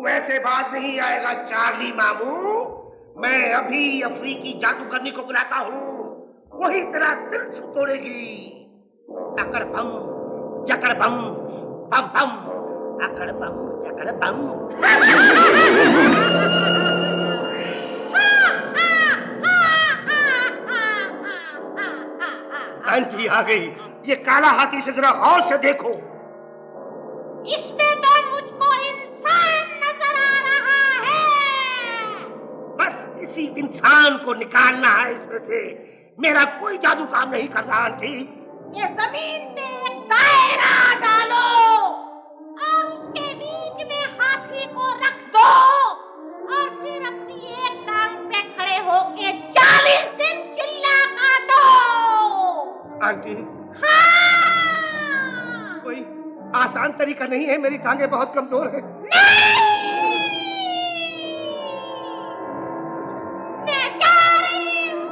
तू ऐसे बाज नहीं आएगा चार्ली मामू। मैं अभी अफ्रीकी जादूगरनी को बुलाता हूँ, वही तेरा दिल तोड़ेगी। अकड़ बम जकड़ बम, बम बम अकड़ बम जकड़ बम। आंटी आ गई। ये काला हाथी से जरा गौर से देखो। इसमें तो मुझको इंसान नजर आ रहा है। बस इसी इंसान को निकालना है इसमें से। मेरा कोई जादू काम नहीं कर रहा आंटी। ये जमीन पे एक दायरा डालो और उसके बीच में हाथी को रख दो और फिर अपनी एक टांग पे खड़े होके 40 दिन चिल्ला काटो। आंटी हाँ। कोई आसान तरीका नहीं है? मेरी टांगे बहुत कमजोर है। मैं जा रही हूँ।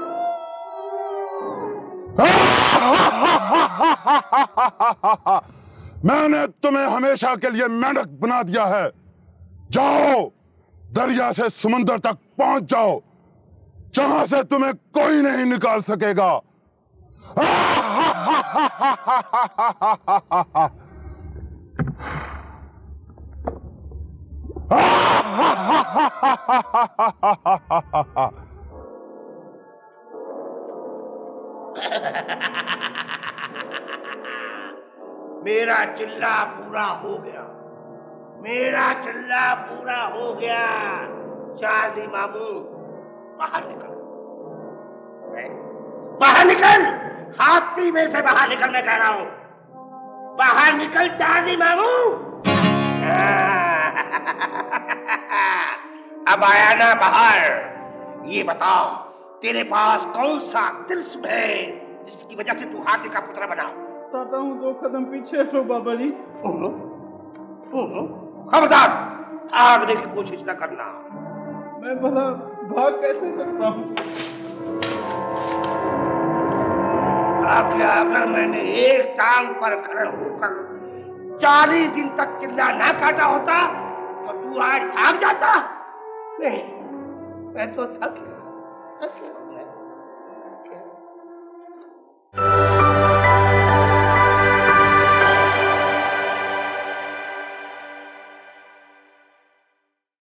मैंने तुम्हें हमेशा के लिए मेंढक बना दिया है। जाओ, दरिया से समुद्र तक पहुंच जाओ, जहां से तुम्हें कोई नहीं निकाल सकेगा। मेरा चिल्ला पूरा हो गया, मेरा चिल्ला पूरा हो गया। चार्ली मामू बाहर निकल, बाहर निकल। हाथी में से बाहर निकल, मैं कह रहा हूं। बाहर निकल चार्ली मामू। अब आया ना बाहर? ये बता, तेरे पास कौन सा तिल्स्म है जिसकी वजह से तू हाथी का पुतला बना? चाहता हूँ 2 कदम पीछे हटो बाबा जी। खबरदार, भागने की कोशिश न करना। मैं भला भाग कैसे सकता हूँ? अगर मैंने एक टांग पर खड़े होकर 40 दिन तक चिल्ला ना काटा होता तो तू आज भाग जाता। नहीं, मैं तो थक गया।